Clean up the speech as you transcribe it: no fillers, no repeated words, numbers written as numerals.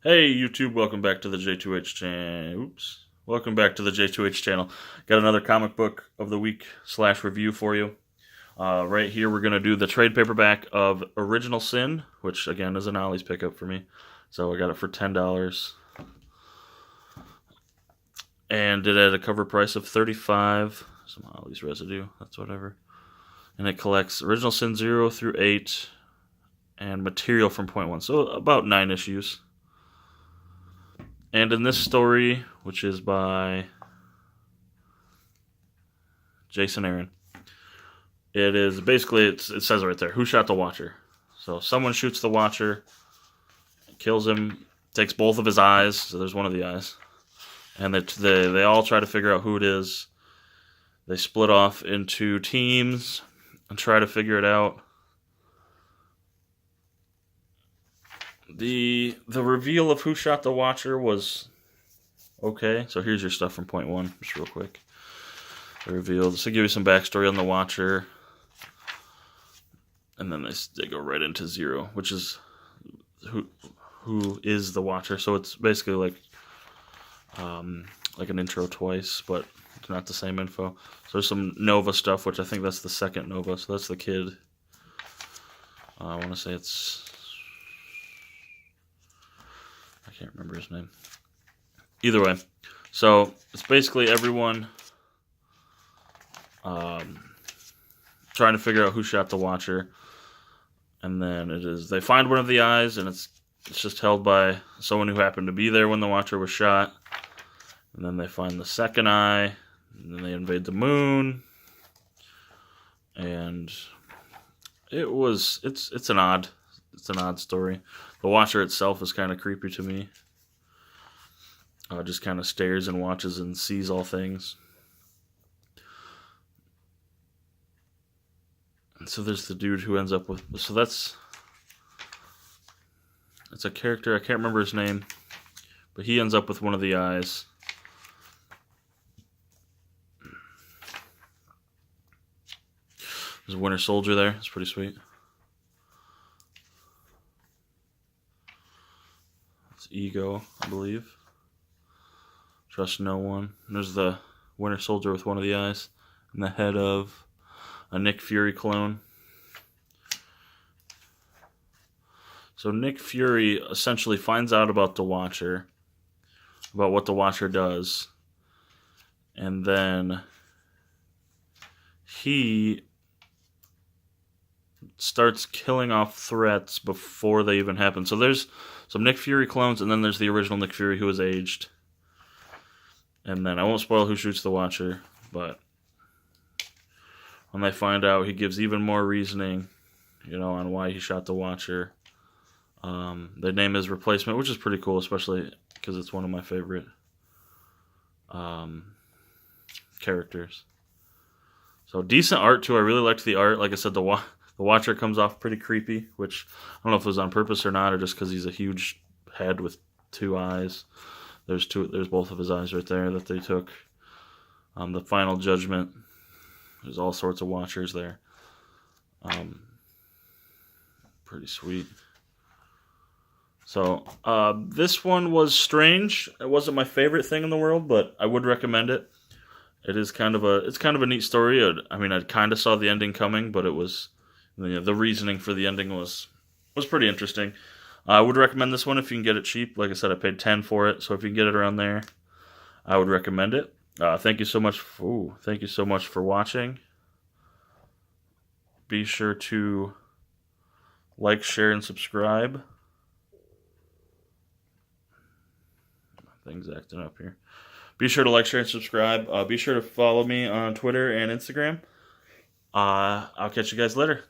Hey YouTube, welcome back to the JTwoH channel. Welcome back to the JTwoH channel. Got another comic book of the week / review for you. Right here we're going to do the trade paperback of Original Sin, which again is an Ollie's pickup for me. So I got it for $10. And it had a cover price of $35. Some Ollie's residue, that's whatever. And it collects Original Sin 0 through 8 and material from point 1. So about 9 issues. And in this story, which is by Jason Aaron, it is basically, it says right there, who shot the Watcher? So someone shoots the Watcher, kills him, takes both of his eyes, so there's one of the eyes, and they all try to figure out who it is. They split off into teams and try to figure it out. The reveal of who shot the Watcher was okay. So here's your stuff from point 1, just real quick. The reveal. This will give you some backstory on the Watcher. And then they go right into 0, which is who is the Watcher. So it's basically like an intro twice, but it's not the same info. So there's some Nova stuff, which I think that's the second Nova. So that's the kid. I want to say it's... I can't remember his name. Either way, so it's basically everyone trying to figure out who shot the Watcher, and then they find one of the eyes, and it's just held by someone who happened to be there when the Watcher was shot, and then they find the second eye, and then they invade the moon, and it's an odd story. The Watcher itself is kind of creepy to me. Just kind of stares and watches and sees all things. And so there's the dude who ends up with... So it's a character, I can't remember his name, but he ends up with one of the eyes. There's a Winter Soldier there. It's pretty sweet. Ego, I believe. Trust no one. And there's the Winter Soldier with one of the eyes and the head of a Nick Fury clone. So Nick Fury essentially finds out about the Watcher, about what the Watcher does, and then he starts killing off threats before they even happen. So there's some Nick Fury clones, and then there's the original Nick Fury who is aged. And then I won't spoil who shoots the Watcher, but when they find out, he gives even more reasoning, on why he shot the Watcher. They name his replacement, which is pretty cool, especially because it's one of my favorite characters. So decent art too. I really liked the art. Like I said, the Watcher comes off pretty creepy, which I don't know if it was on purpose or not, or just because he's a huge head with 2 eyes. There's both of his eyes right there that they took. The Final Judgment. There's all sorts of Watchers there. Pretty sweet. So this one was strange. It wasn't my favorite thing in the world, but I would recommend it. It's kind of a neat story. I kind of saw the ending coming, but it was... the reasoning for the ending was pretty interesting. I would recommend this one if you can get it cheap. Like I said, I paid $10 for it, so if you can get it around there, I would recommend it. Thank you so much for watching. Be sure to like, share, and subscribe. Things acting up here. Be sure to like, share, and subscribe. Be sure to follow me on Twitter and Instagram. I'll catch you guys later.